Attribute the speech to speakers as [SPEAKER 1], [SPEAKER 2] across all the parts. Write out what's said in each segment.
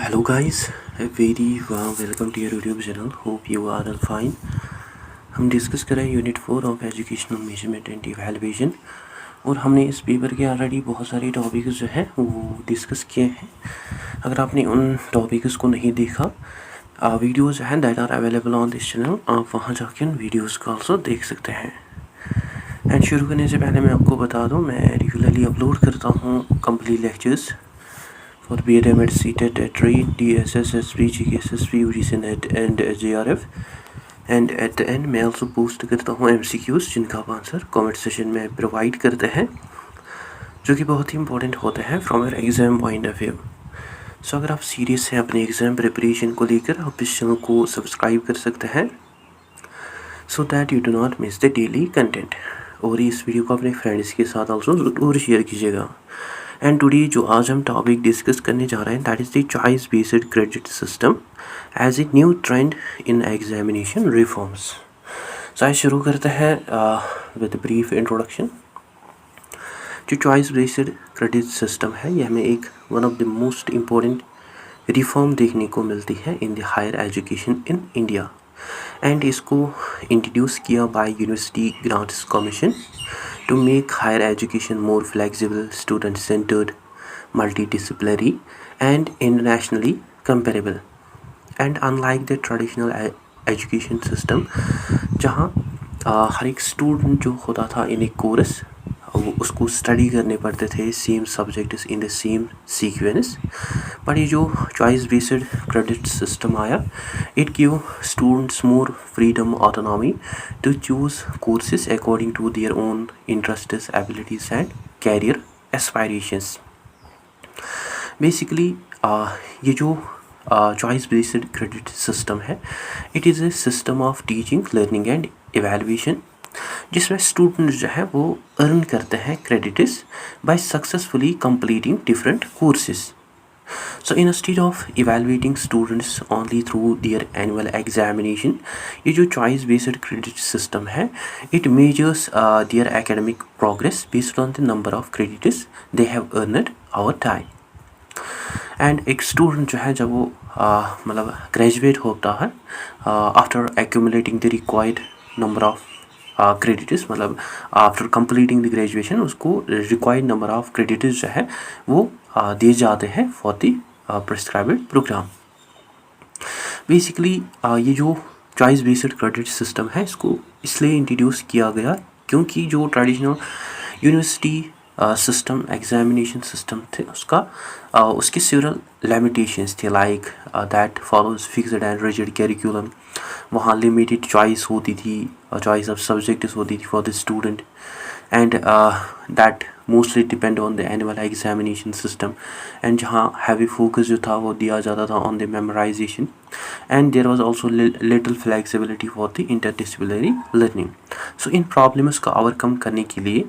[SPEAKER 1] Hello guys, a very warm welcome to your YouTube channel. Hope you are all fine. हम discuss कर रहे हैं unit 4 of educational measurement and evaluation और हमने इस paper के ऑलरेडी बहुत सारे टॉपिक्स जो है वो डिस्कस किए हैं. अगर आपने उन टॉपिक्स को नहीं देखा, वीडियोज़ हैं that are available on this channel, आप वहाँ जाके उन वीडियोज़ को ऑल्सो देख सकते हैं. एंड शुरू करने से पहले मैं आपको बता दूँ, मैं रेगुलरली अपलोड करता हूँ complete lectures for BATM, CTET, TREAT, DSS, SSB, GKSSB, UGC NET and JRF. And at the end मैं ऑल्सो पोस्ट करता हूँ MCQs जिनका आप आंसर कमेंट सेशन में प्रोवाइड करते हैं, जो कि बहुत ही इंपॉर्टेंट होते हैं from your exam point of view. So अगर आप सीरियस हैं अपने एग्ज़ाम प्रिपरेशन को लेकर, आप इस चैनल को सब्सक्राइब कर सकते हैं so that you do not miss the daily content. और इस वीडियो को अपने फ्रेंड्स के साथ ऑल्सो ज़रूर शेयर कीजिएगा. एंड टुडे जो आज हम टॉपिक डिस्कस करने जा रहे हैं that is the choice based credit system as a new trend in examination reforms. So आज शुरू करते हैं विद ब्रीफ इंट्रोडक्शन. जो चॉइस बेस्ड क्रेडिट सिस्टम है, यह हमें एक one of the most important reform देखने को मिलती है in the higher education in India. And इसको इंट्रोड्यूस किया by university grants commission to make higher education more flexible, student-centered, multidisciplinary, and internationally comparable. And unlike the traditional education system, जहाँ हर एक student जो होता था इन एक कोर्स, वो उसको स्टडी करने पड़ते थे same subjects in the same sequence. पर ये जो चॉइस बेस्ड क्रेडिट सिस्टम आया, it give students more freedom, autonomy to choose courses according to their own interests, abilities and career aspirations. Basically ये जो चॉइस बेस्ड क्रेडिट सिस्टम है, it is a system of teaching, learning and evaluation, जिसमें student जो है वो earn करते हैं credits by successfully completing different courses. So instead of evaluating students only through their annual examination, ये जो choice based credit system है, it measures their academic progress based on the number of credits they have earned over time. And एक student जो है जब वो मतलब graduate होता है after accumulating the required number of credits, मतलब आफ्टर कंप्लीटिंग द ग्रेजुएशन उसको रिक्वायर्ड नंबर ऑफ क्रेडिट्स जो है वो दिए जाते हैं for the prescribed program. Basically ये जो चॉइस बेस्ड क्रेडिट सिस्टम है, इसको इसलिए इंट्रोड्यूस किया गया क्योंकि जो traditional university system, examination system थे, उसके सेवरल लिमिटेशंस थे, like that follows fixed and rigid curriculum. वहाँ लिमिटेड चॉइस होती थी, चॉइस ऑफ सब्जेक्ट्स होती थी for the student, and that mostly depend on the annual examination system. And जहाँ heavy focus जो था वो दिया जाता था on the memorization, and there was also little flexibility for the interdisciplinary learning. So इन प्रॉब्लम्स को ओवरकम करने के लिए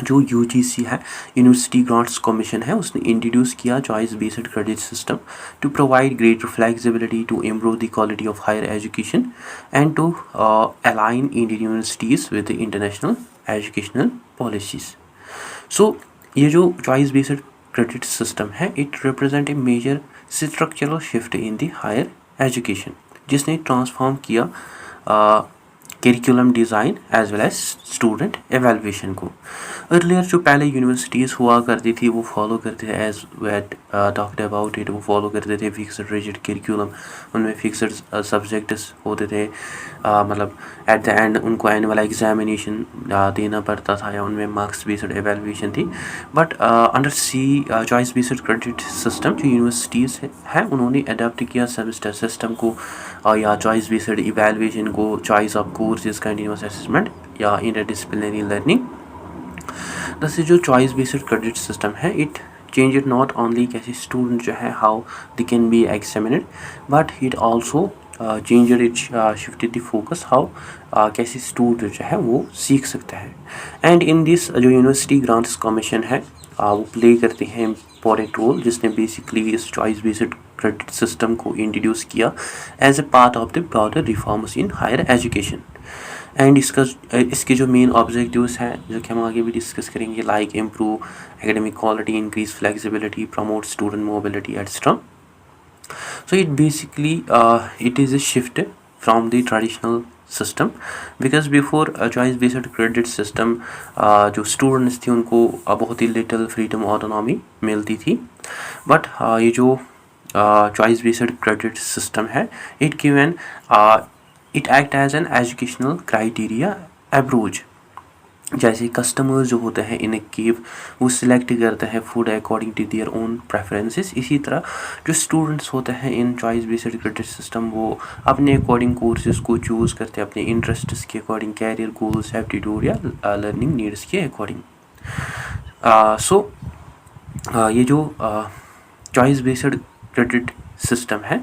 [SPEAKER 1] जो UGC है, यूनिवर्सिटी ग्रांट्स कमीशन है, उसने इंट्रोड्यूस किया choice based credit system to provide greater flexibility to improve the quality of higher education and to align Indian universities with international educational policies. So ये जो चॉइस बेस्ड क्रेडिट सिस्टम है, it represent a major structural shift in the higher education, जिसने transform किया curriculum design as well as student evaluation को. Earlier जो पहले universities हुआ करती थी वो फॉलो करते थे, as we'd talked about it, वो फॉलो करते थे फिक्स्ड रिजिड करिकुलम. उनमें फिक्स्ड सब्जेक्ट्स होते थे, मतलब एट द एंड उनको एनुअल एग्जामिनेशन देना पड़ता था या उनमें मार्क्स बेस्ड एवेल्यूएशन थी. But under choice based credit system जो यूनिवर्सिटीज़ हैं, उन्होंने अडॉप्ट किया सेमेस्टर सिस्टम को या चॉइस बेस्ड इवैल्यूएशन को, choice of courses, continuous assessment या इंटरडिसिप्लिनरी लर्निंग. दस जो चॉइस बेस्ड क्रेडिट सिस्टम है, इट चेंज नॉट ओनली कैसे स्टूडेंट जो है how they can be examined, but it also change it shifted the focus how कैसे student जो है वो सीख सकता है. एंड इन दिस जो यूनिवर्सिटी ग्रांट्स कमीशन है, वो प्ले करते हैं इम्पोर्टेंट रोल, जिसने बेसिकली इस चॉइस बेस्ड क्रेडिट सिस्टम को इंट्रोड्यूस किया as a part of the broader reforms in higher education. And इसके जो मेन ऑब्जेक्टिव्स हैं, जो कि हम आगे भी डिस्कस करेंगे, like improve academic quality, increase flexibility, promote student mobility etcetera. So it basically it is a shift from the traditional system, because before choice based credit system जो स्टूडेंट्स थे उनको बहुत ही लिटिल फ्रीडम ऑटोनॉमी मिलती थी, but ये जो choice based credit system है, it given it act as an educational criteria approach. जैसे कस्टमर्स जो होते हैं इन केव वो सिलेक्ट करते हैं food according to their own preferences, इसी तरह जो स्टूडेंट्स होते हैं in choice based credit system वो अपने अकॉर्डिंग कोर्सेज को चूज़ करते हैं अपने इंटरेस्ट्स के अकॉर्डिंग, कैरियर गोल्स एप्टीट्यूड या लर्निंग नीड्स के अकॉर्डिंग. सो ये जो चॉइस बेस्ड क्रेडिट सिस्टम है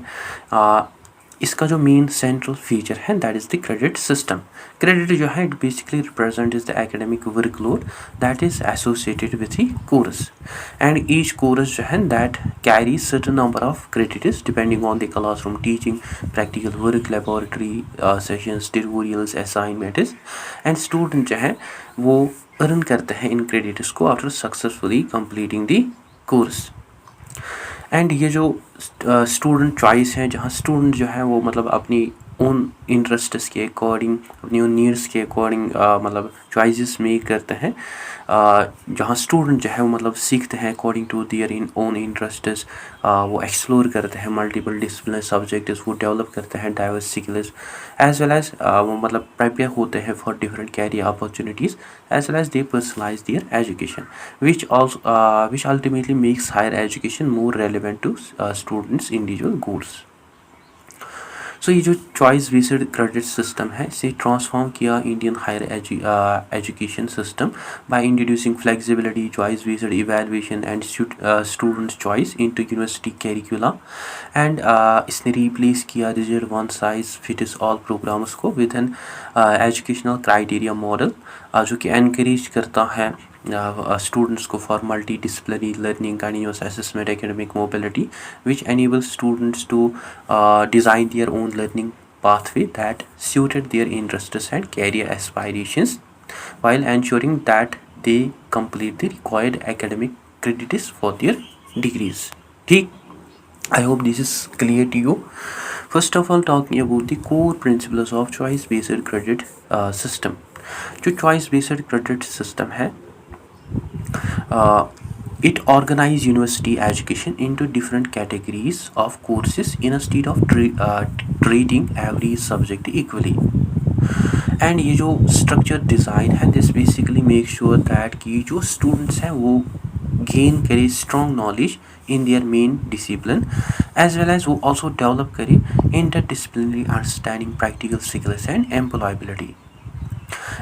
[SPEAKER 1] इसका जो मेन सेंट्रल फीचर है that is the credit system. Credit जो है it basically represent is the academic workload that is associated with the course, and each course जो है that carry certain number of credits depending on the classroom teaching, practical work, laboratory sessions, tutorials, assignments, and student जो है वो earn करते हैं इन credits को after successfully completing the course. And ये जो स्टूडेंट चॉइस है जहाँ स्टूडेंट जो है वो मतलब अपनी ओन इंटरेस्ट्स के अकॉर्डिंग, अपनी ओन नीड्स के अकॉर्डिंग मतलब चॉइसेस मेक करते हैं, जहाँ स्टूडेंट जो है वो मतलब सीखते हैं according to their in own interests, वो एक्सप्लोर करते हैं मल्टीपल डिसिप्लिन सब्जेक्ट्स, वो डेवलप करते हैं diverse skills, as well as वो मतलब प्रिपेयर होते हैं for different career opportunities, as well as they personalise their education which ultimately makes higher education more relevant to students' individual goals. सो ये जो choice based credit system है इसे transform किया Indian higher education system by introducing flexibility, choice based evaluation and student choice into university curriculum, and इसने replace किया rigid one size fits all programmes को with an educational criteria model जो कि encourage करता है students को for multidisciplinary learning, continuous assessment, academic mobility, which enables students to design their own learning pathway that suited their interests and career aspirations while ensuring that they complete the required academic credits for their degrees. ठीक, I hope this is clear to you. First of all, talking about the core principles of choice based credit system. जो choice based credit system है it organizes university education into different categories of courses instead of treating every subject equally. And ये जो structure design है this basically make sure that कि जो students हैं वो gain करे strong knowledge in their main discipline, as well as वो also develop करे interdisciplinary understanding, practical skills and employability.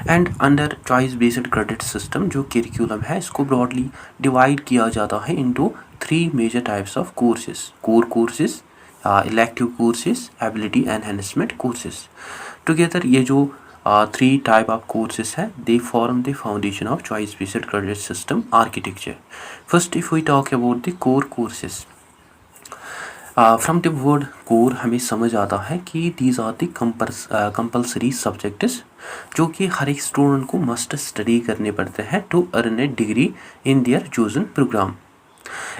[SPEAKER 1] And under choice based credit system जो curriculum है इसको ब्रॉडली डिवाइड किया जाता है into 3 major types of courses: core courses, elective courses, ability enhancement courses. Together ये जो 3 टाइप ऑफ कोर्सेज है they form the foundation of choice based credit system architecture. First if we talk about the core courses, from the word core हमें समझ आता है कि these are the compulsory subjects जो कि हर एक स्टूडेंट को मस्ट स्टडी करने पड़ते हैं to earn a degree in their chosen program.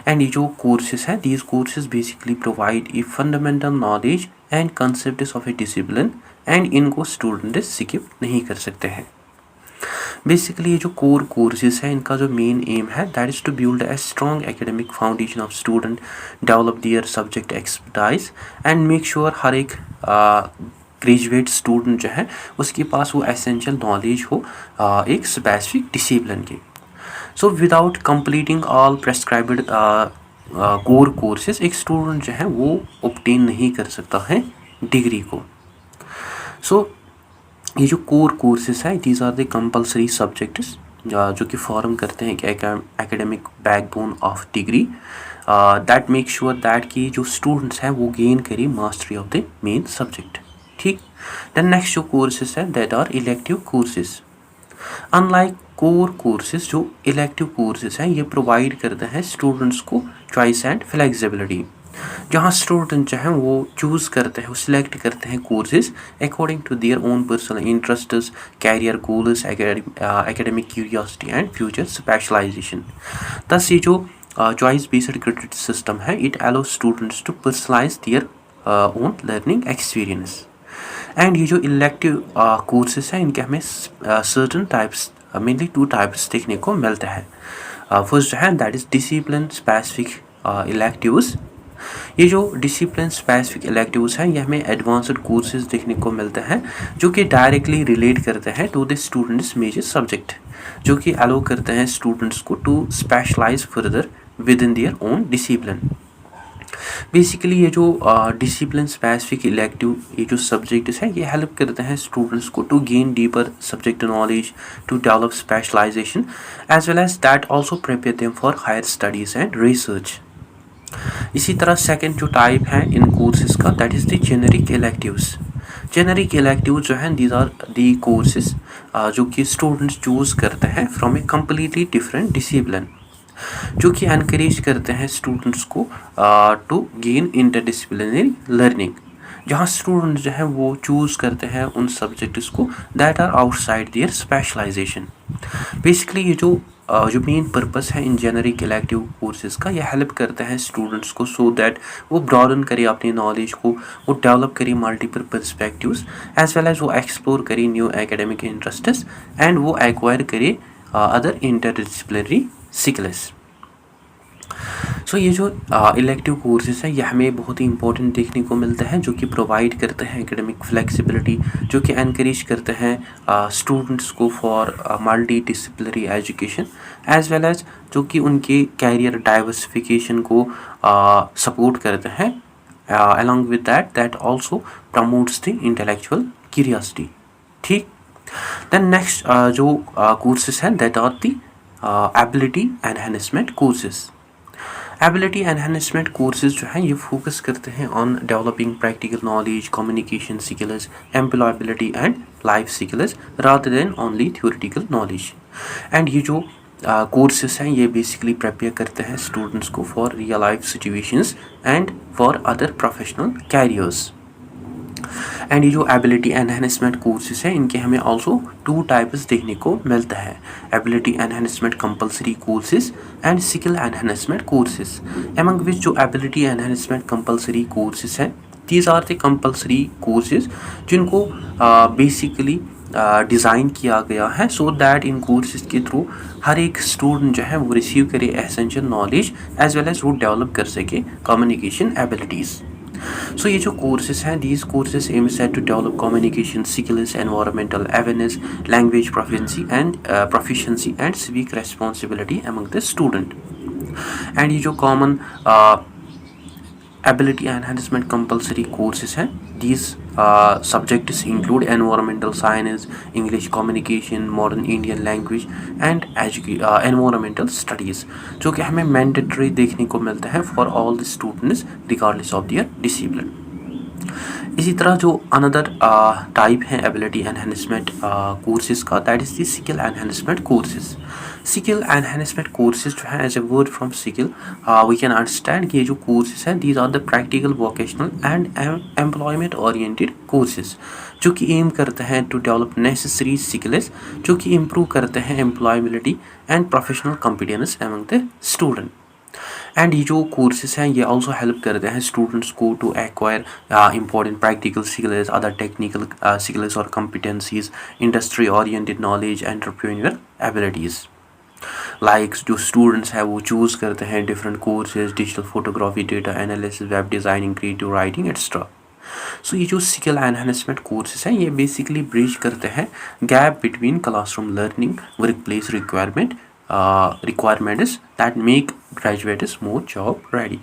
[SPEAKER 1] And ये जो कोर्सेज हैं these courses basically provide a fundamental knowledge and concepts of a discipline, and इनको स्टूडेंट स्किप नहीं कर सकते हैं. बेसिकली ये जो कोर कोर्सेज है इनका जो मेन एम है that is to build a strong academic foundation of student, develop their subject expertise, and make sure हर एक ग्रेजुएट स्टूडेंट जो है उसके पास वो एसेंशियल नॉलेज हो एक स्पेसिफिक डिसिप्लिन की. So without completing all prescribed core courses एक स्टूडेंट जो है वो ऑब्टेन नहीं कर सकता है डिग्री को. सो ये जो कोर कोर्सेज है these are the compulsory subjects जो कि फॉर्म करते हैं कि academic backbone of degree that make sure that कि जो स्टूडेंट्स हैं वो गेन करें mastery of the main subject. ठीक, देन नेक्स्ट जो कोर्सेज है that are elective courses. Unlike core courses जो इलेक्टिव कोर्सेज हैं ये प्रोवाइड करते हैं स्टूडेंट्स को चॉइस एंड फ्लेक्सिबिलिटी, जहाँ स्टूडेंट जो हैं वो चूज़ करते हैं, वो सिलेक्ट करते हैं courses according to their own personal interests, career goals, academic curiosity and future specialisation. Thus ये जो चॉइस बेस्ड क्रेडिट सिस्टम है, it allow students to personalise their own learning experience. And ये जो इलेक्टिव कोर्सेज हैं इनके हमें certain types, mainly 2 types देखने को मिलता है। फर्स्ट जो है that is discipline specific electives. ये जो डिसिप्लिन स्पेसिफिक इलेक्टिव्स हैं ये हमें एडवांस्ड कोर्सेज देखने को मिलते हैं जो कि डायरेक्टली रिलेट करते हैं to the students major subject, जो कि अलाउ करते हैं स्टूडेंट्स को to specialise further with in their own discipline. Basically ये जो डिसिप्लिन स्पेसिफिक इलेक्टिव ये जो सब्जेक्ट्स हैं ये हेल्प करते हैं स्टूडेंट्स को to gain deeper subject knowledge, to develop specialisation as well as that also prepare them for higher studies and research. इसी तरह सेकंड जो टाइप है इन कोर्सेज का that is the generic electives. Generic elective जो हैं these are the courses जो कि स्टूडेंट्स चूज करते हैं from a completely different discipline, जो कि एनकरेज करते हैं स्टूडेंट्स को टू गेन इंटरडिसिप्लिनरी लर्निंग, जहाँ स्टूडेंट्स जो हैं वो चूज़ करते हैं उन सब्जेक्ट्स को that are outside their specialisation. Basically ये जो मेन पर्पस है इन जेनरिक इलेक्टिव कोर्सेज का, ये हेल्प करते हैं स्टूडेंट्स को सो दैट वो ब्रॉडन करे अपनी नॉलेज को, वो डेवलप करे multiple perspectives as well as वो एक्सप्लोर करे न्यू एकेडमिक इंटरेस्ट्स एंड वो एक्वायर करे अदर इंटरडिसिप्लिनरी स्किल्स। सो ये जो इलेक्टिव कोर्सेज है ये हमें बहुत ही इंपॉर्टेंट देखने को मिलता है, जो कि प्रोवाइड करते हैं एकेडमिक फ्लेक्सिबिलिटी, जो कि एनकरेज करते हैं स्टूडेंट्स को for multi disciplinary education as well as जो कि उनके कैरियर डाइवर्सिफिकेशन को सपोर्ट करते हैं, along with that also promotes the intellectual curiosity. ठीक, देन नेक्स्ट जो कोर्सेज हैं that are the ability enhancement courses. Ability enhancement courses जो हैं ये फोकस करते हैं on developing practical knowledge, communication skills, employability and life skills rather than only theoretical knowledge. And ये जो कोर्सेज हैं ये बेसिकली प्रिपेयर करते हैं स्टूडेंट्स को for real life situations and for other professional carriers. And ये जो एबिलिटी एनहांसमेंट कोर्सेज हैं इनके हमें आल्सो 2 टाइप्स देखने को मिलता है, ability enhancement compulsory courses and skill enhancement courses. Among which जो एबिलिटी एनहांसमेंट कंपलसरी कोर्सेज हैं these are the compulsory courses जिनको बेसिकली डिज़ाइन किया गया है सो दैट इन कोर्सेज के थ्रू हर एक स्टूडेंट जो है वो रिसीव करे essential knowledge as well as वो डेवलप कर सके कम्युनिकेशन एबिलिटीज़। So ये जो courses हैं these courses aim at to develop communication skills, environmental awareness, language proficiency and civic responsibility among the student। and ये जो common ability enhancement compulsory courses हैं these subjects include environmental science, English communication, modern Indian language and environmental studies, जो कि हमें mandatory देखने को मिलता है for all the students regardless of their discipline। इसी तरह जो अनदर टाइप है एबिलिटी एनहांसमेंट कोर्सेज का that is the skill enhancement courses. Skill enhancement courses जो है as a word from skill we can understand कि ये जो कोर्सेज हैं these are the practical vocational and employment oriented courses, जो कि एम करते हैं टू डेवलप नेसेसरी स्किल्स जो कि इम्प्रूव करते हैं employability and professional competence among the student. And ये जो कोर्सेज हैं ये आल्सो हेल्प करते हैं स्टूडेंट्स को to acquire important practical skills, other technical skills और competencies, industry oriented knowledge, entrepreneur abilities. Like जो स्टूडेंट्स हैं वो चूज़ करते हैं different courses, digital photography, data analysis, web designing, creative writing extra. So ये जो स्किल एनहांसमेंट कोर्सेज हैं ये बेसिकली ब्रिज करते हैं gap between classroom learning, work place requirements that make graduates more job ready।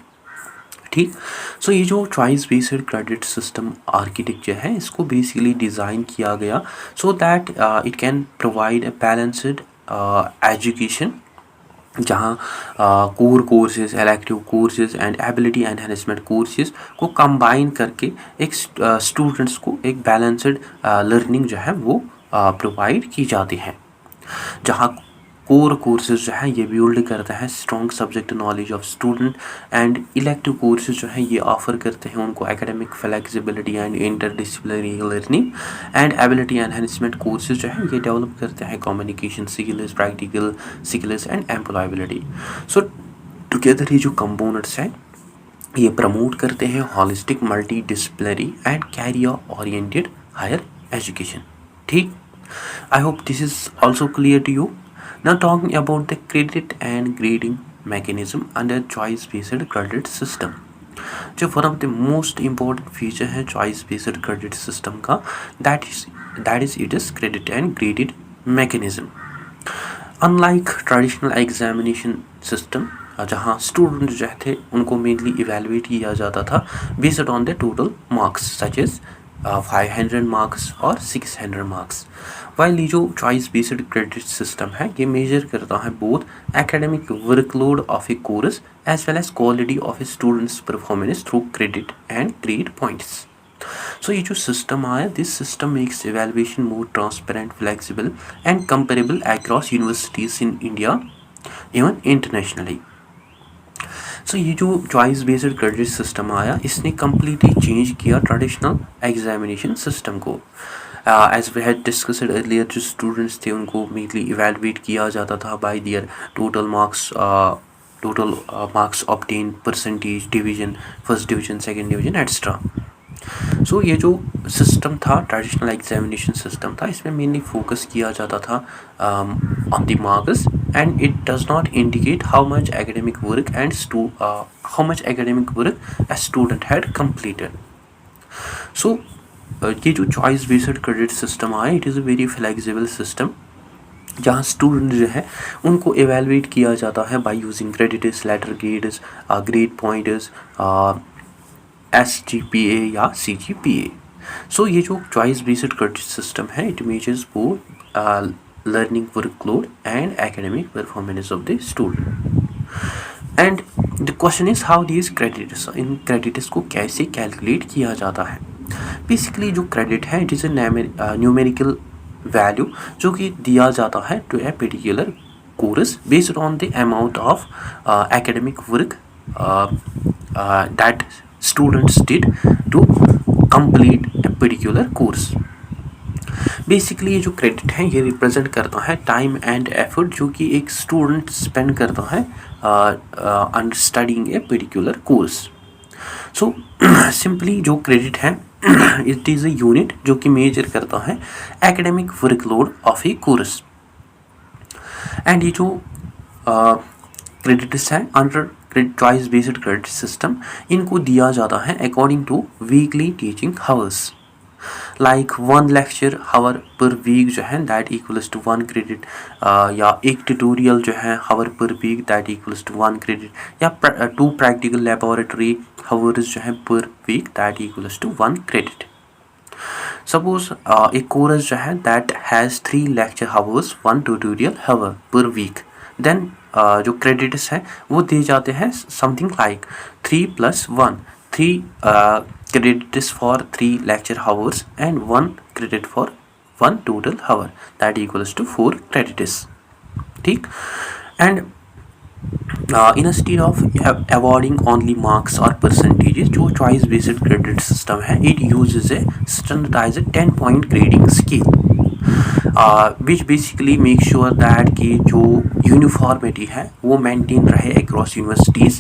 [SPEAKER 1] ठीक, so ये जो choice based credit system architecture है इसको बेसिकली डिज़ाइन किया गया so that it can provide a balanced education, जहाँ core courses, elective courses and ability enhancement courses को combine करके एक स्टूडेंट्स को एक बैलेंस्ड लर्निंग जो है वो प्रोवाइड की जाती है, जहाँ कोर कोर्सेज जो है ये बिल्ड करता है strong subject knowledge of student and elective courses जो है ये ऑफर करते हैं उनको academic flexibility and interdisciplinary learning and ability enhancement courses जो है ये डेवलप करते हैं communication skills, practical skills and employability. So together ये जो कंपोनेंट्स हैं ये प्रमोट करते हैं holistic multi disciplinary and career oriented higher education. ठीक, I hope this is also clear to you. Now talking about the credit and grading mechanism under choice based credit system। जो one of the most important feature है choice based credit system का, that is it is credit and graded mechanism. Unlike traditional examination system जहाँ student जो थे उनको mainly evaluate किया जाता था based on the total marks such as 500 marks और 600 मार्क्स, वाइल ये जो चॉइस बेस्ड क्रेडिट सिस्टम है ये मेजर करता है both academic workload of a course as well as quality of a students performance through credit and grade points. So ये जो system आया, this system makes evaluation more transparent, flexible and comparable across universities in India even internationally. So ये जो choice based credit system आया इसने completely change किया traditional examination system को। As we had discussed earlier, जो students थे उनको mainly evaluate किया जाता था by their total marks obtain, percentage, division, first division, second division etcetera. So ये जो सिस्टम था ट्रेडिशनल एग्जामिनेशन सिस्टम था, इसमें मेनली फोकस किया जाता था on the marks and it does not indicate how much academic work a student had completed। So ये जो चॉइस बेस्ड क्रेडिट सिस्टम आया, it is a very flexible system जहाँ student जो है उनको एवेलुएट किया जाता है by using credits, letter grades, grade points, SGPA या CGPA। सो ये जो चॉइस बेस्ड क्रेडिट सिस्टम है it measures both learning workload and academic performance of the student. And the question is how these credits, in credits को कैसे calculate किया जाता है। Basically जो क्रेडिट है it is a numerical value जो कि दिया जाता है to a particular course based on the amount of academic work that students did to complete a particular course। Basically ये जो क्रेडिट है ये रिप्रेजेंट करता है टाइम एंड एफर्ट जो कि एक स्टूडेंट स्पेंड करता है under studying a particular course. So simply जो क्रेडिट है इट इज़ अ यूनिट जो कि मेजर करता है academic workload of a course. And ये जो क्रेडिट्स है under choice based credit system, इनको दिया जाता है according to weekly teaching hours. Like 1 lecture hour per week जो है दैट इक्वल्स टू 1 क्रेडिट, या एक ट्यूटोरियल जो है hour per week that equals to 1 credit, या 2 प्रैक्टिकल लेबोरेटरी हावर्स जो है per week that equals to 1 credit. Suppose एक कोर्स जो है that has 3 lecture hours, 1 tutorial hour per week, then जो क्रेडिट्स हैं वो दिए जाते हैं something like 3 + 1, 3 credits for 3 lecture hours and 1 credit for 1 total hour that equals to 4 credits. ठीक, and instead of awarding only marks or percentages, जो choice based credit system है it uses a standardized 10-point grading scale which basically make sure that कि जो uniformity है वो maintain रहे across universities,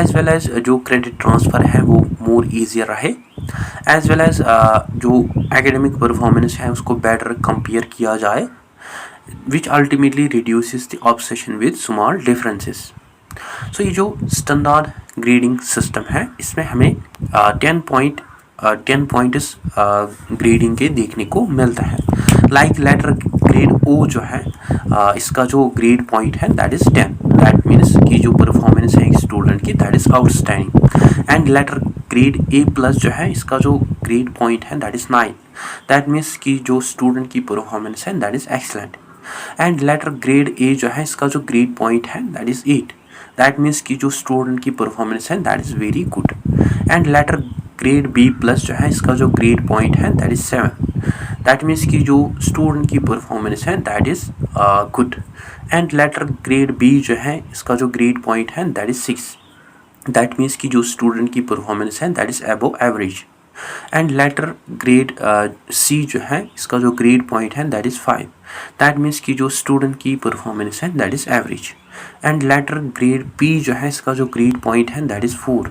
[SPEAKER 1] as well as जो credit transfer है वो more easier रहे, as well as जो academic performance है उसको better compare किया जाए, which ultimately reduces the obsession with small differences। So ये जो standard grading system है इसमें हमें 10 points ग्रेडिंग के देखने को मिलता है। लाइक लेटर ग्रेड O जो है इसका जो ग्रेड पॉइंट है दैट इज़ 10, दैट मीन्स कि जो परफॉर्मेंस है स्टूडेंट की that is outstanding. And letter grade A+ जो है इसका जो ग्रेड पॉइंट है दैट इज़ 9, दैट मीन्स कि जो स्टूडेंट की परफॉर्मेंस है that is excellent. And letter grade A जो है इसका जो ग्रेड पॉइंट है दैट इज़ 8, दैट मीन्स कि जो स्टूडेंट की परफॉर्मेंस है that is very good. And letter grade B+ जो है इसका जो ग्रेड पॉइंट है दैट इज़ 7, दैट मीन्स कि जो स्टूडेंट की परफॉर्मेंस है that is good. And letter grade B जो है इसका जो ग्रेड पॉइंट है दैट इज़ 6, दैट मीन्स कि जो स्टूडेंट की परफॉर्मेंस है that is above average. And letter grade C जो है इसका जो ग्रेड पॉइंट है दैट इज़ 5, दैट मीन्स कि जो स्टूडेंट की परफॉर्मेंस है that is average. And letter grade B जो है इसका जो ग्रेड पॉइंट है दैट इज़ 4,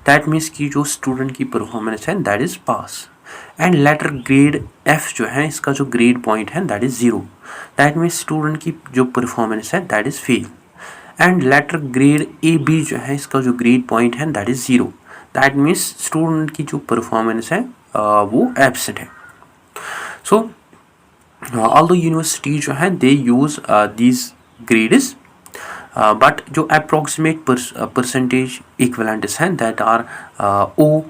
[SPEAKER 1] दैट मीन्स कि जो स्टूडेंट की परफॉर्मेंस है that is pass. And letter grade F जो है इसका जो ग्रेड पॉइंट है that is 0, that means student की जो परफॉर्मेंस है that is fail. And letter grade A B जो है इसका जो ग्रेड पॉइंट है that is 0, that means student की जो परफॉर्मेंस है वो एब्सेंट है। सो ऑल्दो यूनिवर्सिटी जो है they use these grades, but जो अप्रोक्सीमेट परसेंटेज इक्वलेंट्स हैं दैट आर ओ,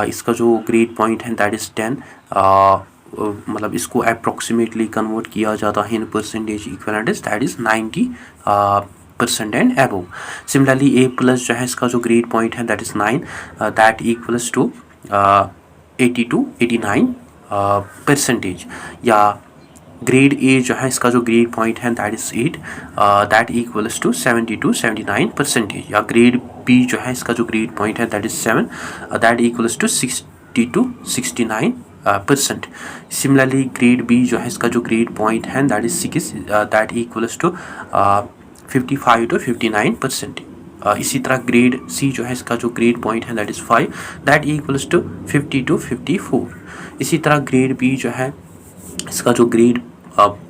[SPEAKER 1] इसका जो ग्रेड पॉइंट है दैट इज़ 10, मतलब इसको अप्रोक्सीमेटली कन्वर्ट किया जाता है in percentage equivalents that is 90% and above. Similarly A plus जो है इसका जो ग्रेड पॉइंट है that is 9, that equals to 80 to 89%, या ग्रेड ए जो है इसका जो ग्रेड पॉइंट है that is 8, that equals to 70 to 79%, या ग्रेड बी जो है इसका जो ग्रेड पॉइंट है that is 7, that equals to 60 to 69%। Similarly grade B जो है इसका जो ग्रेड पॉइंट है that is 6, that equals to 55 to 59%। इसी तरह ग्रेड सी जो है इसका जो ग्रेड पॉइंट है that is 5, that equals to 50 to 54। इसी तरह ग्रेड बी जो है इसका जो ग्रेड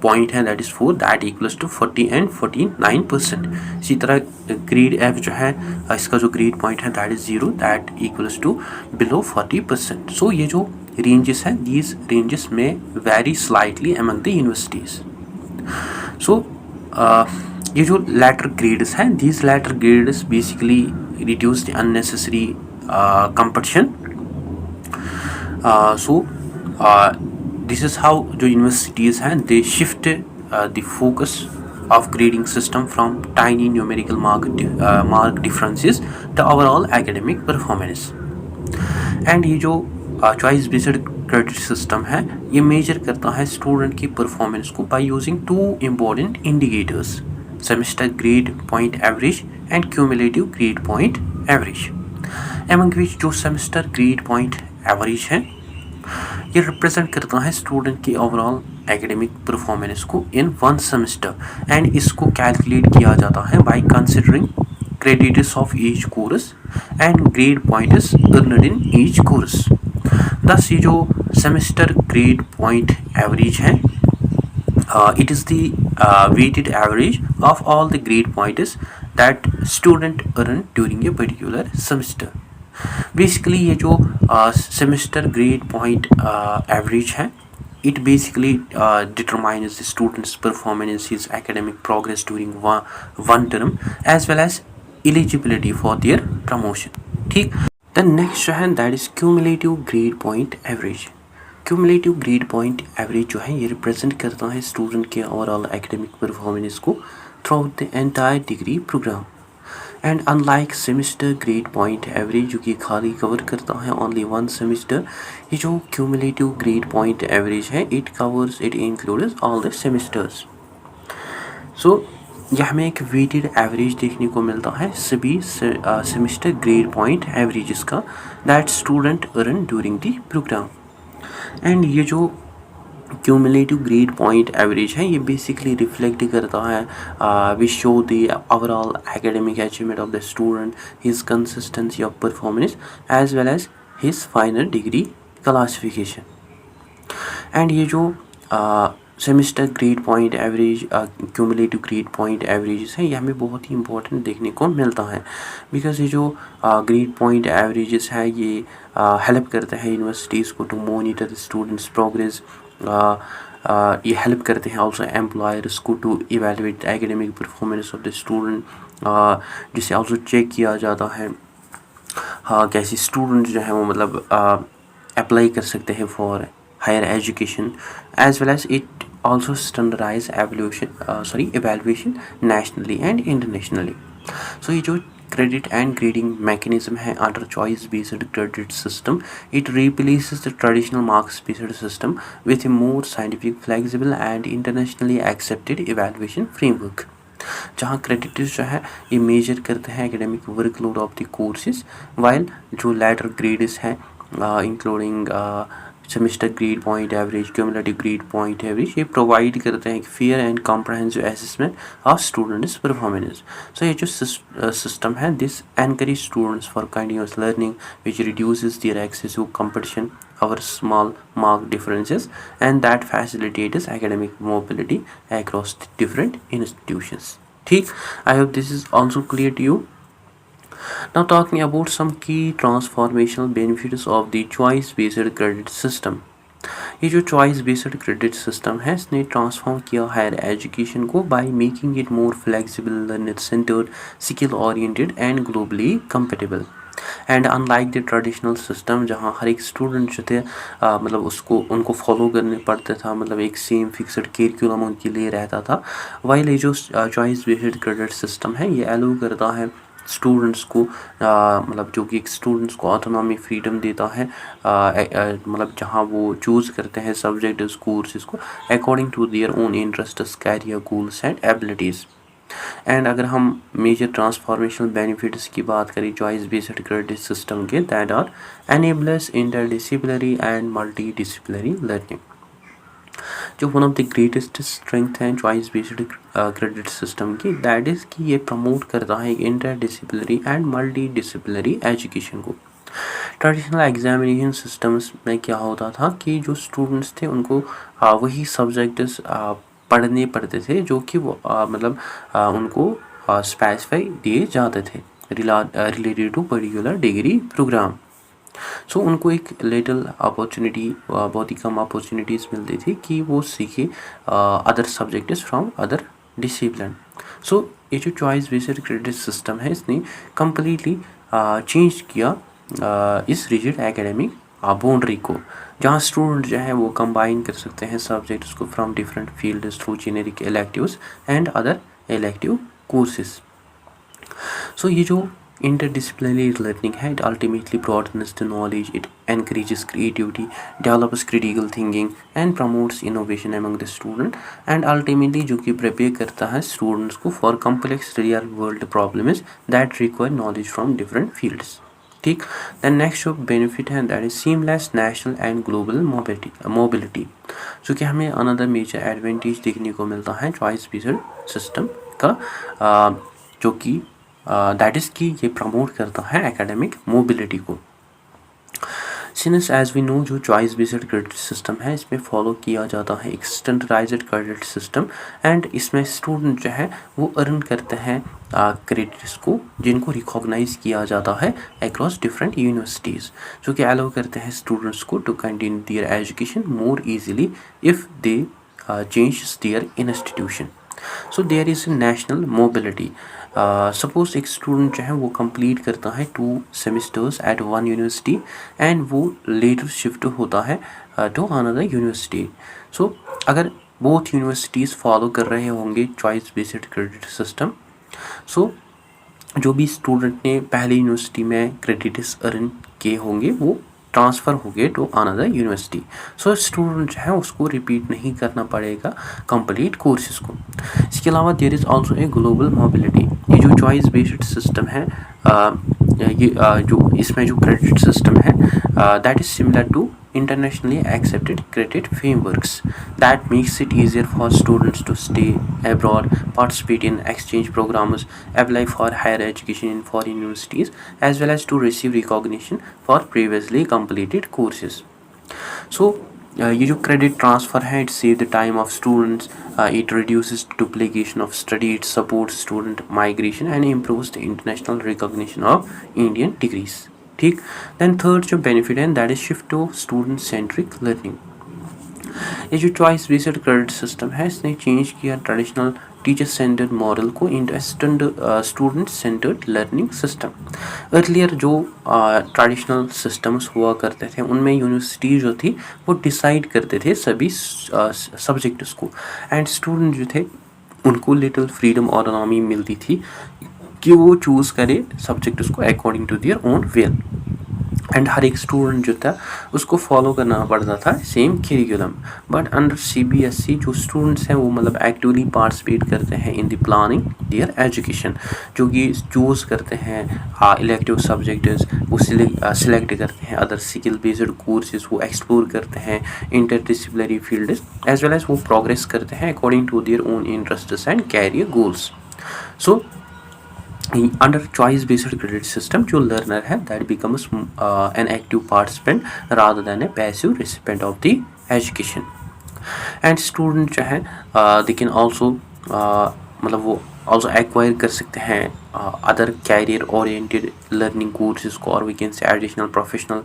[SPEAKER 1] पॉइंट है that is 4, that equals to 40 and 49%। इसी तरह ग्रेड एफ जो है इसका जो ग्रेड पॉइंट है that is 0, that equals to below 40%। So ये जो रेंजेस हैं दीज रेंजेस में vary slightly among the universities. So ये जो लेटर ग्रेड्स हैं these letter grades basically reduce the unnecessary competition. This is how जो universities हैं they shift the focus of grading system from tiny numerical mark differences to overall academic performance। and ये जो choice based credit system है ये measure करता है student की performance को by using two important indicators, semester grade point average and cumulative grade point average, among which जो semester grade point average है ये रिप्रेजेंट करता है स्टूडेंट की ओवरऑल एकेडमिक परफॉर्मेंस को इन वन सेमेस्टर, एंड इसको कैलकुलेट किया जाता है by considering credits of each course and grade points earned in each course. दस ये जो सेमेस्टर ग्रेड पॉइंट एवरेज है it is the weighted average of all the grade points that student earn during a particular semester। Basically ये जो semester grade point average है it basically determines the student's performance, his academic progress during one term as well as eligibility for their promotion। ठीक, the next जो है that is cumulative grade point average। cumulative grade point average जो है ये represent करता है student के overall academic performance को through the entire degree program. And unlike semester grade point average जो कि खाली कवर करता है ओनली वन सेमेस्टर, ये जो क्यूमुलेटिव ग्रेड पॉइंट एवरेज है it includes all the semesters. So यह हमें एक वेटेड एवरेज देखने को मिलता है सभी सेमेस्टर ग्रेड पॉइंट एवरेजेस का that student earn during the program. And ये जो क्यूमुलेटिव ग्रेड पॉइंट एवरेज है ये बेसिकली रिफ्लेक्ट करता है we show the overall academic achievement of the student, his consistency of performance as well as his final degree classification. And ये जो semester grade point average cumulative grade point averages है ये हमें बहुत ही important देखने को मिलता है बिकॉज ये जो ग्रेड पॉइंट एवरेजेस है ये हेल्प करते हैं यूनिवर्सिटीज़ को to monitor the students progress. ये हेल्प करते हैं ऑल्सो एम्प्लॉयर्स को to evaluate the academic performance of the student, जिसे ऑल्सो चेक किया जाता है हाँ कैसे स्टूडेंट जो है वो मतलब अप्लाई कर सकते हैं for higher education as well as it also standardize evaluation nationally and internationally. So ये जो credit and grading mechanism है under choice based credit system, it replaces the traditional marks based system with a more scientific, flexible and internationally accepted evaluation framework, जहाँ credits जो है ये measure करते हैं academic workload of the courses while जो letter grades हैं including semester grade point average, cumulative grade point average, ये provide करते हैं fair and comprehensive assessment of students performance. So ये जो सिस्टम है, this encourage students for continuous learning which reduces their excessive competition our small mark differences and that facilitates academic mobility across the different institutions. ठीक, I hope this is also clear to you. Now talking about some key transformational benefits of the choice based credit system. ये जो choice based credit system है, इसने transform किया higher education को by making it more flexible, learner centred, skill oriented and globally compatible. And unlike the traditional system जहाँ हर एक student जो थे मतलब उनको फॉलो करने पड़ता था, मतलब एक सेम फिक्सड करिकुलम उनके लिए रहता था। वाइल ये जो चॉइस बेस्ड क्रेडिट सिस्टम है, ये अलाउ करता है स्टूडेंट्स को मतलब जो कि स्टूडेंट्स को ऑटोनॉमी फ्रीडम देता है, मतलब जहाँ वो चूज़ करते हैं सब्जेक्ट्स कोर्सेज को according to their own interests, career goals and abilities. And अगर हम मेजर ट्रांसफॉर्मेशनल बेनिफिट्स की बात करें चॉइस बेस्ड क्रेडिट सिस्टम के, that are enables interdisciplinary and multi disciplinary learning. जो one of the greatest strength है choice based credit system की, that is कि ये प्रमोट करता है interdisciplinary and multi disciplinary education को। ट्रेडिशनल एग्जामिनेशन सिस्टम्स में क्या होता था कि जो स्टूडेंट्स थे उनको वही सब्जेक्ट्स पढ़ने पड़ते थे जो कि वो मतलब उनको स्पेसिफाई दिए जाते थे related to particular degree program. So उनको एक लिटिल अपॉर्चुनिटी, बहुत ही कम अपॉर्चुनिटीज़ मिलती थी कि वो सीखे other subjects from other discipline. So ये जो चॉइस बेस्ड क्रेडिट सिस्टम है, इसने कम्प्लीटली चेंज किया इस रिजिड एकेडमिक बाउंड्री को, जहाँ स्टूडेंट जो है वो कंबाइन कर सकते हैं सब्जेक्ट्स को from different fields through generic electives and other elective courses. So ये जो interdisciplinary learning है, it ultimately broadens the knowledge, it encourages creativity, develops critical thinking and promotes innovation among the student and ultimately जो कि prepare करता है students को for complex real world problems that require knowledge from different fields। ठीक, then next जो benefit है that is seamless national and global mobility, जो कि हमें another major advantage देखने को मिलता है choice based system का, जो कि दैट इज़ कि ये प्रमोट करता है एकेडमिक मोबिलिटी को। सिंस एज वी नो जो चॉइस बेस्ड क्रेडिट सिस्टम है, इसमें फॉलो किया जाता है एक स्टैंडर्डाइज्ड क्रेडिट सिस्टम एंड इसमें स्टूडेंट जो है वो अर्न करते हैं क्रेडिट्स को जिनको रिकॉग्नाइज किया जाता है अक्रॉस डिफरेंट यूनिवर्सिटीज़, जो कि अलाउ करते हैं स्टूडेंट्स को to continue their education more easily if they change their institution. So there is national mobility. Suppose एक स्टूडेंट जो है वो कंप्लीट करता है 2 semesters at one university and वो लेटर शिफ्ट होता है टू अनदर यूनिवर्सिटी। सो अगर बोथ यूनिवर्सिटीज़ फॉलो कर रहे होंगे चॉइस बेस्ड क्रेडिट सिस्टम, सो जो भी स्टूडेंट ने पहले यूनिवर्सिटी में क्रेडिट्स अर्न किए होंगे वो ट्रांसफ़र हो गए to another university. So student जो है उसको रिपीट नहीं करना पड़ेगा कंप्लीट कोर्सेज को। इसके अलावा there is also a global mobility. ये जो चॉइस बेस्ड सिस्टम है, ये जो इसमें जो क्रेडिट सिस्टम है that is similar to internationally accepted credit frameworks that makes it easier for students to stay abroad, participate in exchange programs, apply for higher education in foreign universities, as well as to receive recognition for previously completed courses. So ये जो credit transfer है, it save the time of students, it reduces duplication of study, it supports student migration and improves the international recognition of Indian degrees. ठीक, then third जो benefit है that is shift to student centric learning. ये जो choice based credit system है, इसने change किया traditional teacher centred model को into student centred learning system. Earlier जो ट्रेडिशनल सिस्टम्स हुआ करते थे उनमें यूनिवर्सिटी जो थी वो डिसाइड करते थे सभी सब्जेक्ट्स को एंड स्टूडेंट जो थे उनको लिटिल फ्रीडम ऑटोनॉमी मिलती थी कि वो चूज़ करें सब्जेक्ट्स को according to their own will. And हर एक स्टूडेंट जो था उसको फॉलो करना पड़ता था same curriculum. But under CBSE जो स्टूडेंट्स हैं वो मतलब एक्टिवली पार्टिसिपेट करते हैं in the planning their education, जो कि चूज़ करते हैं इलेक्टिव सब्जेक्ट्स, वो सिलेक्ट करते हैं अदर स्किल बेस्ड कोर्सेज, वो एक्सप्लोर करते हैं interdisciplinary fields as well as वो प्रोग्रेस करते हैं according to their own interests and career goals. So under choice based credit system जो learner है that becomes an active participant rather than a passive recipient of the education। and student जो है they can also मतलब वो also acquire कर सकते हैं other career oriented learning courses को, और we can say additional professional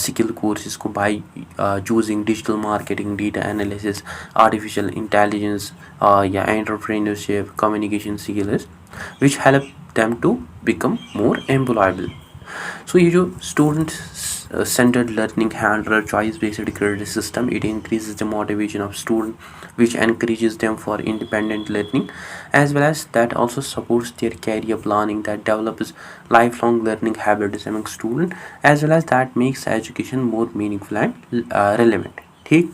[SPEAKER 1] skill courses को by choosing digital marketing, data analysis, artificial intelligence या entrepreneurship, communication skills which help them to become more employable। so ये जो student centered learning है under choice based credit system, it increases the motivation of student, which encourages them for independent learning, as well as that also supports their career planning, that develops lifelong learning habits among student, as well as that makes education more meaningful and relevant। ठीक,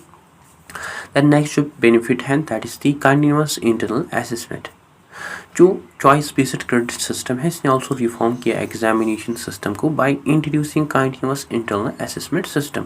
[SPEAKER 1] the next जो benefit है that is the continuous internal assessment। जो choice based credit system है इसने also reform किया examination system को by introducing continuous internal assessment system.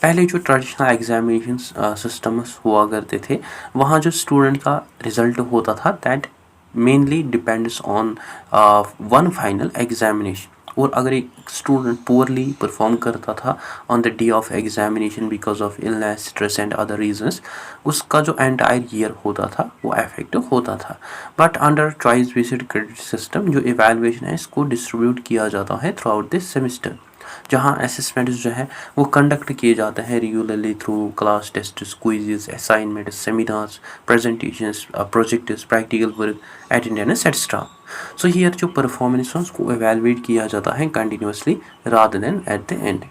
[SPEAKER 1] पहले जो ट्रेडिशनल एग्जामिनेशन सिस्टम्स हुआ करते थे वहाँ जो स्टूडेंट का रिजल्ट होता था that mainly depends on one final examination, और अगर एक स्टूडेंट पुअरली परफॉर्म करता था on the day of examination because of illness, stress and other reasons, उसका जो एंटायर ईयर होता था वो इफेक्टिव होता था। But under choice based credit system जो इवैल्यूएशन है इसको डिस्ट्रीब्यूट किया जाता है थ्रू आउट दिस सेमेस्टर, जहाँ असेसमेंट्स जो है वो कंडक्ट किए जाते हैं regularly through class test, quizzes, assignment, seminars, presentations, projects, practical work, attendance etcetera. So here जो परफॉर्मेंस है उसको एवेलुएट किया जाता है continuously rather than at the end.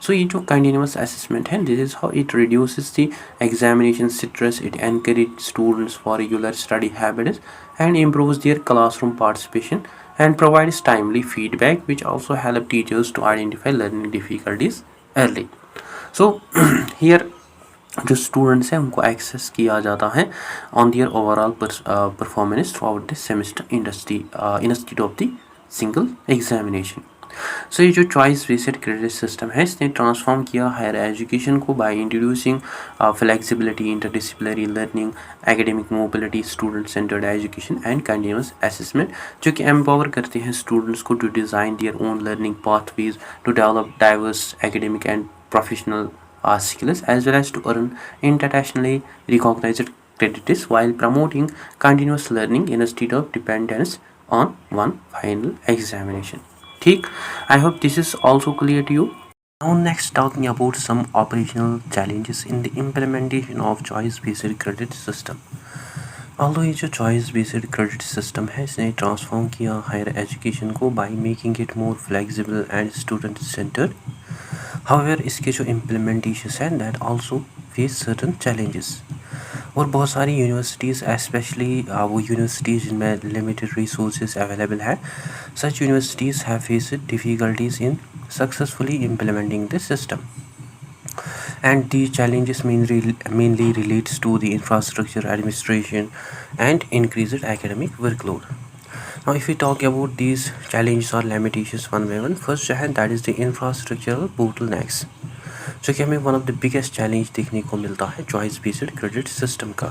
[SPEAKER 1] So ये जो कंटिन्यूस असेसमेंट है this is how it reduces the examination stress, it encourage students for regular study habits and improves their classroom participation and provides timely feedback which also help teachers to identify learning difficulties early। so here जो students हैं उनको assess किया जाता है on their overall performance throughout this semester instead of the single examination. So ये जो choice based credit system है इसने ट्रांसफॉर्म किया हायर एजुकेशन को by introducing flexibility, interdisciplinary learning, academic mobility, student centered education and continuous assessment, जो कि empower करते हैं स्टूडेंट्स को to design their own learning pathways, to develop diverse academic and professional skills as well as to earn internationally recognized credits while promoting continuous learning instead of dependence on one final examination। ठीक, I hope this is also clear to you। Now next talking about some operational challenges in the implementation of choice based credit system। although ये जो choice based credit system है इसने transform किया higher education को by making it more flexible and student centered, however इसके जो implementations हैं that also face certain challenges। और बहुत सारी यूनिवर्सिटीज़ स्पेशली वो यूनिवर्सिटीज़ जिनमें लिमिटेड रिसोर्सेज अवेलेबल है, such universities have faced difficulties in successfully implementing this system and these challenges mainly relates to the infrastructure, administration and increased academic workload। now if we talk about these challenges or limitations one by one, first जो है that is the infrastructural bottlenecks, जो कि हमें one of the biggest challenge देखने को मिलता है choice based credit system का,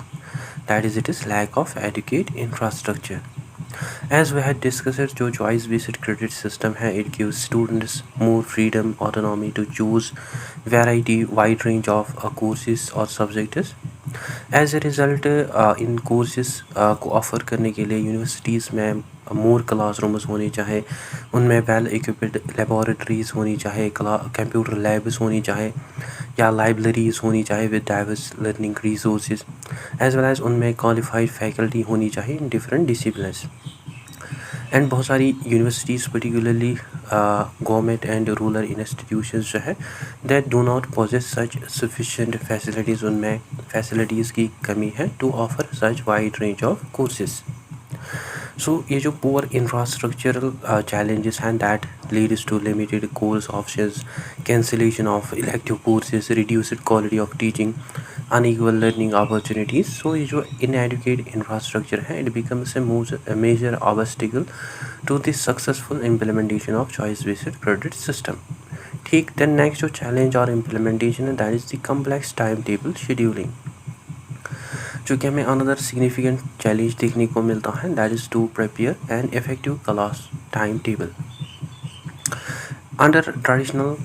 [SPEAKER 1] that is it is lack of adequate infrastructure. As we had discussed जो चॉइस बेस्ड क्रेडिट सिस्टम है it gives students more freedom, autonomy to choose variety wide range of courses और subjects. As a result in courses को offer करने के लिए universities में मोर classrooms होने चाहे, उनमें वेल इक्विप्ड लेबॉरेटरीज़ होनी चाहे, कंप्यूटर लैब्स होनी चाहे या लाइब्रेरीज़ होनी चाहे with diverse learning resources, as well as उनमें क्वालिफाइड फैकल्टी होनी चाहिए इन डिफरेंट डिसिप्लिन्स। एंड बहुत सारी universities particularly government and rural institutions जो है that do not possess such sufficient facilities, उनमें फैसिलिटीज़ की कमी है to offer such wide range of courses. So ये जो पुअर इंफ्रास्ट्रक्चरल challenges हैं that leads to limited course options, cancellation of elective courses, reduced quality of teaching, unequal learning opportunities. So ये जो inadequate infrastructure है it becomes a major obstacle to the successful implementation of choice based credit system. ठीक, then next जो challenge और implementation है that is the complex timetable scheduling. जो कि हमें अनदर सिग्निफिकेंट चैलेंज देखने को मिलता है that is to prepare an effective class time table. Under traditional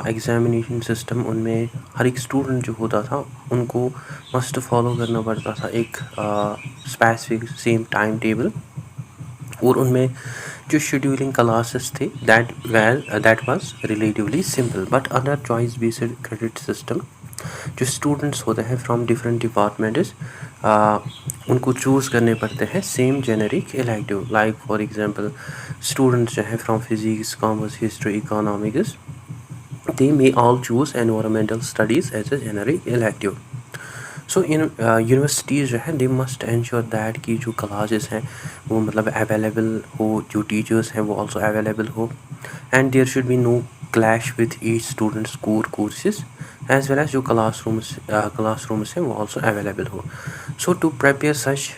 [SPEAKER 1] examination system उनमें हर एक स्टूडेंट जो होता था उनको मस्ट फॉलो करना पड़ता था एक स्पेसिफिक सेम टाइम टेबल, और उनमें जो शेड्यूलिंग क्लासेस थे that was relatively simple. But under choice based credit system जो स्टूडेंट्स होते हैं फ्रॉम डिफरेंट डिपार्टमेंट्स उनको चूज़ करने पड़ते हैं same generic elective. Like for example students जो हैं from physics, commerce, history, economics, they may all choose environmental studies as a generic elective. So in universities जो है दे मस्ट एंश्योर दैट कि जो क्लासेस हैं वो मतलब अवेलेबल हो, जो टीचर्स हैं वो ऑल्सो अवेलेबल हो, and there should be no clash with each students core courses as well as जो क्लासरूम्स हैं वो ऑल्सो अवेलेबल हो. So to prepare such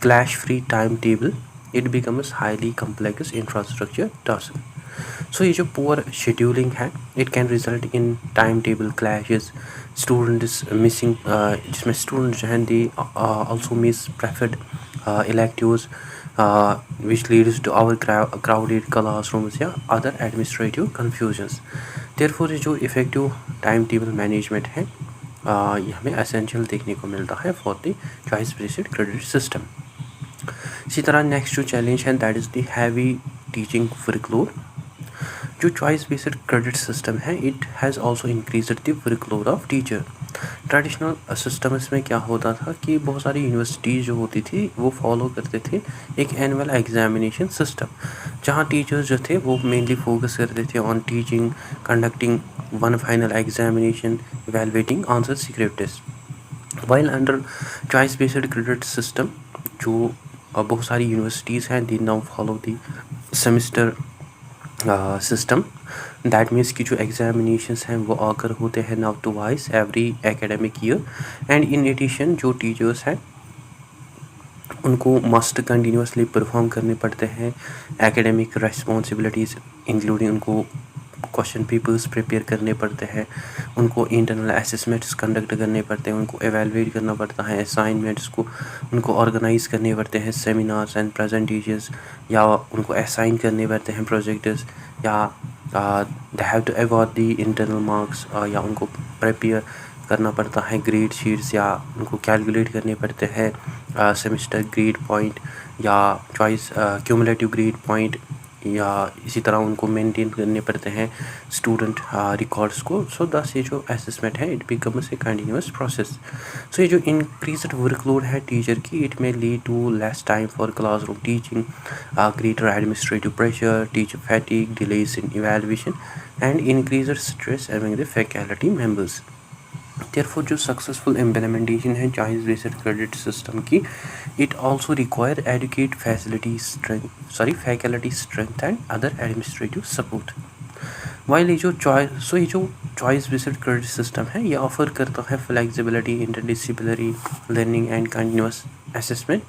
[SPEAKER 1] clash free time table it becomes highly complex infrastructure task. So ये जो poor scheduling है it can result in time table clashes, students missing, जिसमें student जो हैं they also miss preferred electives which leads to our crowded classrooms या other administrative confusions. therefore ये जो effective time table management है ये हमें एसेंशियल देखने को मिलता है for the choice based credit system. इसी तरह नेक्स्ट जो चैलेंज है that is the heavy teaching workload. जो चॉइस बेस्ड क्रेडिट सिस्टम है it has also increased the workload of teacher. Traditional systems में क्या होता था कि बहुत सारी यूनिवर्सिटीज़ जो होती थी वो फॉलो करते थे एक एनुअल एग्जामिनेशन सिस्टम, जहाँ टीचर्स जो थे वो मेनली फोकस करते थे on teaching, conducting one final examination, evaluating answer scripts. While under choice based credit system जो बहुत सारी यूनिवर्सिटीज़ हैं they now follow the semester system. That means कि जो एग्जामिनेशंस हैं वो आकर होते हैं now twice every academic year, and in addition जो टीचर्स हैं उनको मस्ट कंटिन्यूसली परफॉर्म करने पड़ते हैं एकेडमिक रेस्पॉन्सिबिलिटीज़, इंक्लूडिंग उनको क्वेश्चन पेपर्स प्रिपेयर करने पड़ते हैं, उनको इंटरनल असेसमेंट्स कंडक्ट करने पड़ते हैं, उनको एवेलुएट करना पड़ता है, असाइनमेंट्स को उनको ऑर्गेनाइज करने पड़ते हैं, सेमिनार्स एंड प्रेजेंटेशंस, या उनको असाइन करने पड़ते हैं प्रोजेक्ट्स, या they have to award the internal marks, या उनको प्रिपेयर करना पड़ता है ग्रेड शीट्स, या उनको कैलकुलेट करने पड़ते हैं सेमेस्टर ग्रेड पॉइंट या चॉइस क्यूमुलेटिव ग्रेड पॉइंट, या इसी तरह उनको मेंटेन करने पड़ते हैं स्टूडेंट रिकॉर्ड्स को. सो दस ये जो असेसमेंट है it becomes a continuous process. So ये जो इंक्रीज्ड वर्कलोड है टीचर की इट में lead to less time for classroom teaching, greater administrative pressure, teacher fatigue, delays in evaluation and increased stress among the faculty members. therefore जो successful implementation है choice based credit system की it also require adequate faculty strength and other administrative support. While ये जो choice based credit system है ये offer करता है flexibility, interdisciplinary learning and continuous assessment,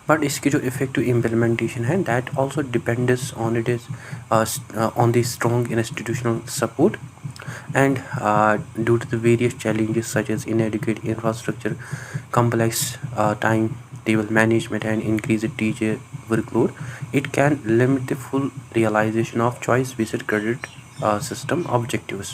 [SPEAKER 1] but इसकी जो इफेक्टिव इम्प्लीमेंटेशन है that also depends on the strong institutional support. And due to the various challenges such as inadequate infrastructure, complex timetable management and increased teacher workload, it can limit the full realization of choice-based credit system objectives.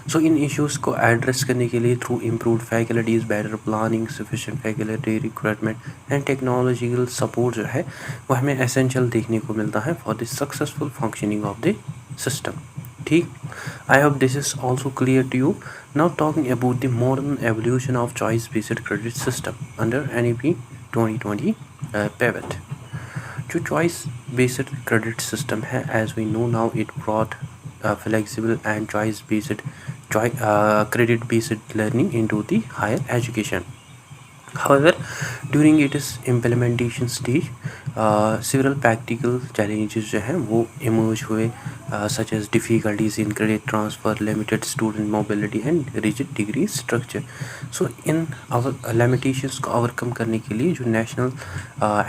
[SPEAKER 1] So in issues को address करने के लिए through improved faculties, better planning, sufficient faculty recruitment and technological support जो है वो हमें essential देखने को मिलता है for the successful functioning of the system. ठीक, I hope this is also clear to you. Now talking about the modern evolution of choice based credit system under NEP 2020 pivot. जो choice based credit system है as we know now it brought flexible and choice based credit based learning into the higher education. However, during its implementation stage, several practical challenges जो हैं वो emerge हुए, such as difficulties in credit transfer, limited student mobility and rigid degree structure. So in our limitations को overcome करने के लिए जो national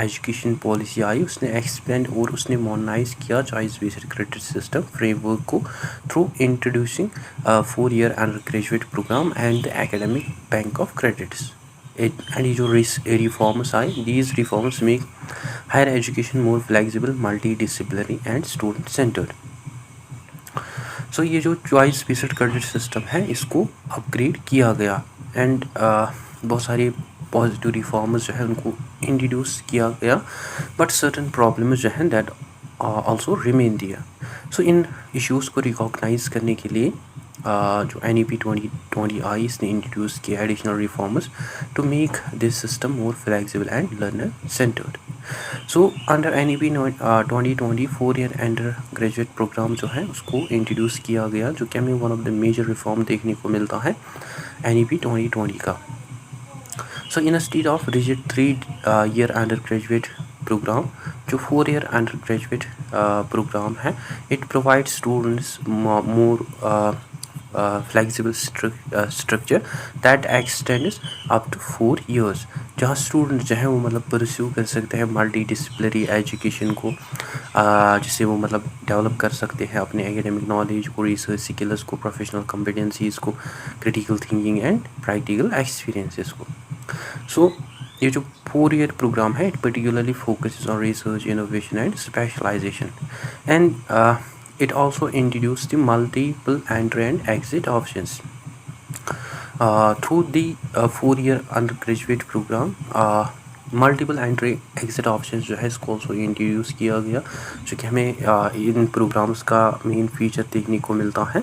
[SPEAKER 1] education policy आई उसने expand और उसने modernize किया choice based credit system framework को through introducing 4-year undergraduate program and the academic bank of credits. And ये जो reforms आए, these reforms make higher education more flexible, multidisciplinary and student centered. So ये जो choice based credit system है इसको upgrade किया गया एंड बहुत सारी पॉजिटिव रिफॉर्म्स जो है उनको इंट्रोड्यूस किया गया, बट सर्टन प्रॉब्लम्स जो हैं दैट ऑल्सो रिमेन दिया. सो इन इश्यूज़ को रिकॉग्नाइज करने के लिए जो NEP 2020 आई इसने इंट्रोड्यूस किया additional reforms to make this system more flexible and learner centered. So under NEP 2020 4-year undergraduate program जो है उसको इंट्रोड्यूस किया गया, जो कि हमें one of the major reform देखने को मिलता है NEP 2020 का. So instead of rigid 3-year undergraduate program, जो 4-year अंडर ग्रेजुएट प्रोग्राम है, it provide students more flexible structure that extends up to 4 years, जहाँ स्टूडेंट जो है वो मतलब परस्यू कर सकते हैं मल्टी डिसिप्लिनरी एजुकेशन को, जिससे वो मतलब डेवलप कर सकते हैं अपने एकेडमिक नॉलेज को, रिसर्च स्किल्स को, प्रोफेशनल कॉम्पिटेंसीज़ को, critical thinking and practical experiences को. सो ये जो 4-year प्रोग्राम है it particularly focuses on research, innovation and specialization, and it also introduced the multiple entry and exit options. Through the 4-year undergraduate program, multiple entry exit options जो है इसको also introduce किया गया, जो कि हमें इन programmes का मेन फीचर देखने को मिलता है,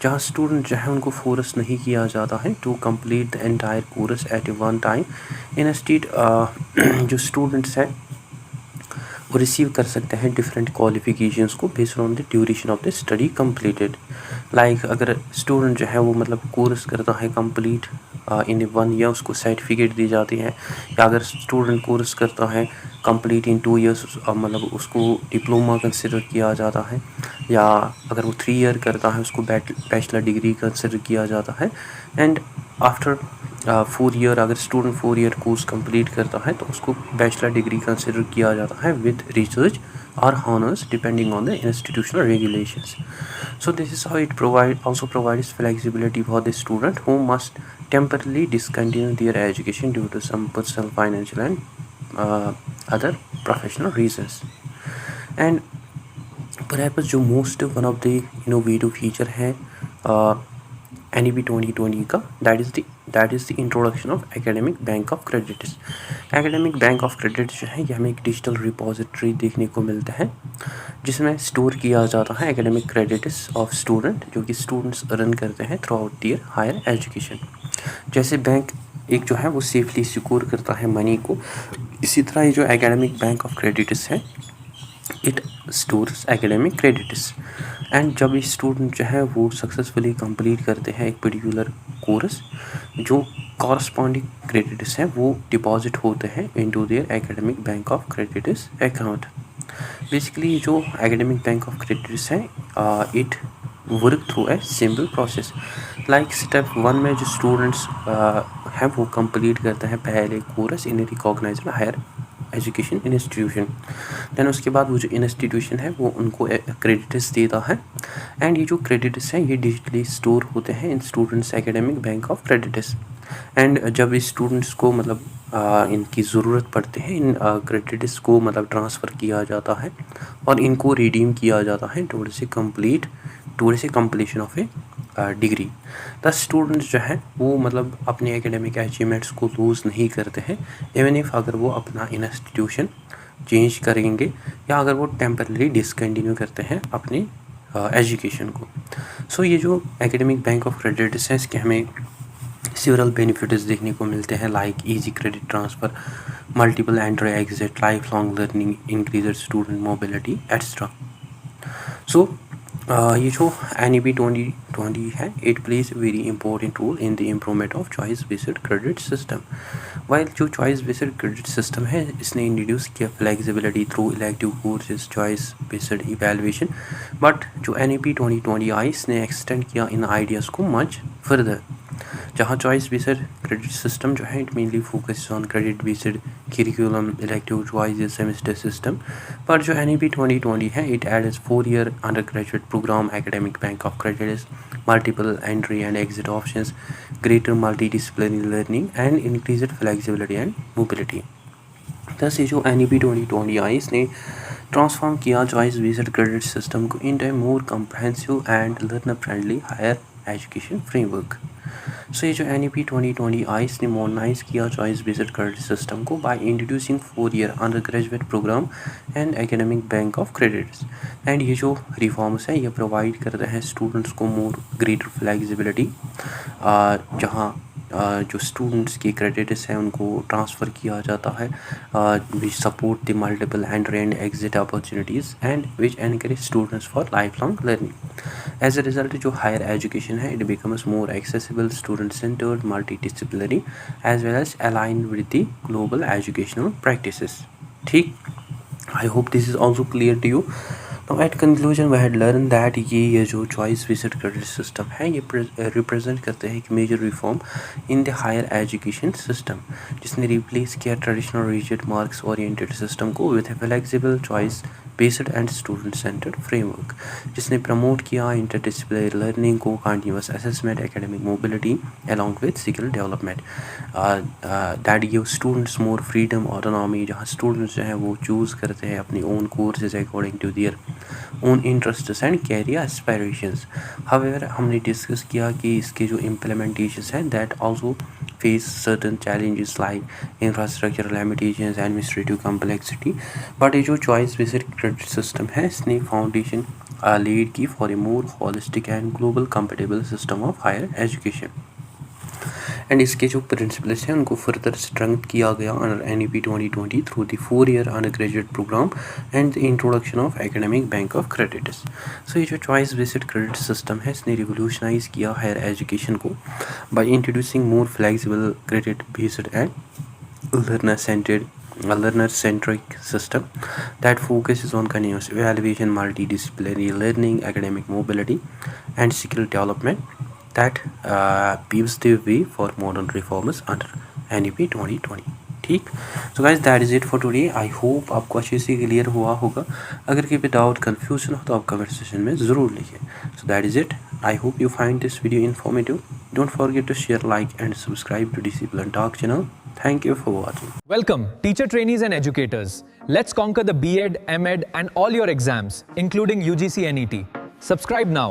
[SPEAKER 1] जहाँ स्टूडेंट जो है उनको फोर्स नहीं किया जाता है to complete the entire course at one time. Instead जो स्टूडेंट्स हैं वो रिसीव कर सकते हैं डिफरेंट क्वालिफिकेशंस को based on the duration of the study completed. Like अगर स्टूडेंट जो है वो मतलब कोर्स करता है कंप्लीट इन 1 ईयर उसको सर्टिफिकेट दी जाती है, या अगर स्टूडेंट कोर्स करता है कंप्लीट इन 2 ईयर्स मतलब उसको डिप्लोमा कंसिडर किया जाता है, या अगर वो 3 ईयर करता है उसको बैचलर डिग्री कंसिडर किया जाता है. एंड आफ्टर 4 ईयर अगर स्टूडेंट 4 ईयर कोर्स कंप्लीट करता है तो उसको बैचलर डिग्री कंसिडर किया जाता है विद रिसर्च और honours depending on the institutional regulations. So this is how it also provides flexibility for the student who must temporarily discontinue their education due to some personal, financial and other professional reasons. And perhaps जो most one of the innovative feature है NEP 2020 का, that is the introduction of academic bank of credits. academic bank of credits जो है ये हमें एक digital repository देखने को मिलता है, जिसमें स्टोर किया जाता है एकेडमिक क्रेडिट्स ऑफ स्टूडेंट जो कि स्टूडेंट्स अर्न करते हैं throughout their higher education. जैसे बैंक एक जो है वो सेफली सिक्योर करता है मनी को, इसी तरह ये जो एकेडमिक बैंक ऑफ क्रेडिट्स है it stores academic credits. And जब ये स्टूडेंट जो है वो सक्सेसफुली कंप्लीट करते हैं एक पर्टिकुलर कोर्स, जो कॉरस्पॉन्डिंग क्रेडिट्स हैं वो डिपॉजिट होते हैं into their academic bank of credits account. Basically जो एकेडमिक बैंक ऑफ क्रेडिट्स हैं it work through a simple process. Like step 1 में जो स्टूडेंट्स हैं वो कंप्लीट करते हैं पहले course in recognized higher education institution. Then उसके बाद वो जो इंस्टीट्यूशन है वो उनको क्रेडिट्स देता है, एंड ये जो क्रेडिट्स हैं ये डिजिटली स्टोर होते हैं in students academic bank of credits. And जब इस स्टूडेंट्स को मतलब इनकी ज़रूरत पड़ती है इन क्रेडिट्स को मतलब ट्रांसफ़र किया जाता है और इनको रिडीम किया जाता है टूवर्ड्स से completion of A degree. The students जो है वो मतलब अपने एकेडमिक अचीवमेंट्स को लूज़ नहीं करते हैं इवन इफ अगर वो अपना इंस्टीट्यूशन चेंज करेंगे या अगर वो टेम्पररी डिसकंटिन्यू करते हैं अपनी एजुकेशन को. सो ये जो एकेडमिक बैंक ऑफ क्रेडिट्स हैं इसके हमें सेवरल बेनिफिट्स देखने को मिलते हैं, like easy credit transfer, multiple entry exit, life long learning, increase student mobility etcetera. So ये जो NEP 2020 है, it plays very important role in the improvement of choice based credit system. While जो choice based credit system है, इसने introduce किया flexibility through elective courses choice based evaluation, but जो NEP 2020 आई, इसने एक्सटेंड किया इन आइडियाज़ को मच फर्दर। जहाँ चॉइस बेस्ड क्रेडिट सिस्टम जो है, it mainly focus on credit based curriculum elective choice semester system, पर जो NEP 2020 है, it adds 4-year undergraduate program academic bank of credit, multiple entry and exit options, greater multi disciplinary learning and increased flexibility and mobility. Thus ये जो NEP 2020 आई, इसने transform किया choice based credit system को in a more comprehensive and learner friendly higher education framework. So ये जो NEP 2020 आई, इसने मॉडर्नाइज किया चॉइस बेस्ड क्रेडिट सिस्टम को by introducing 4-year undergraduate program and academic bank of credits. And ये जो reforms हैं, ये प्रोवाइड करते हैं स्टूडेंट्स को मोर ग्रेटर फ्लेक्सिबिलिटी, जहाँ जो स्टूडेंट्स के क्रेडिट्स हैं उनको ट्रांसफ़र किया जाता है, which support the multiple entry and exit opportunities and which encourage students for life long learning. As a result जो हायर एजुकेशन है, it becomes more accessible, student centered, multidisciplinary as well as align with the global educational practices. ठीक, I hope this is also clear to you. Now at conclusion we had learned that ये जो choice based credit system है, ये represent करते हैं एक major reform in the higher education system, जिसने replace किया traditional rigid marks oriented system को with a flexible choice based and student centered framework, जिसने promote किया interdisciplinary learning को, continuous assessment, academic mobility along with skill development, that give students more freedom, autonomy, जहाँ students जो हैं वो choose करते हैं अपनी own courses according to their own interests and career aspirations. However, हमने डिस्कस किया कि इसके जो implementations हैं, that also face certain challenges like infrastructure limitations, administrative complexity, but ये जो choice based credit system है, इसने foundation laid की for a more holistic and global compatible system of higher education. And इसके जो प्रिंसिपल्स हैं उनको फर्दर स्ट्रेंथ किया गया under NEP 2020 through the 4-year undergraduate program and the introduction of academic bank of credit. So ये जो choice based credit system है, इसने रिवोल्यूशनाइज किया हायर एजुकेशन को by introducing more flexible credit based and learner-centric system that focuses on continuous evaluation, multidisciplinary learning, academic mobility, and skill development that paves the way for modern reforms under NEP 2020. ठीक, so guys that is it for today. I hope आपको अच्छे से clear हुआ होगा। अगर कोई doubt confusion हो तो आप कमेंट सेक्शन में ज़रूर लिखिए। So that is it. I hope you find this video informative. Don't forget to share, like and subscribe to Discipline Talk channel. Thank you for watching.
[SPEAKER 2] Welcome, teacher trainees and educators. Let's conquer the B.Ed, M.Ed and all your exams, including UGC NET. Subscribe now.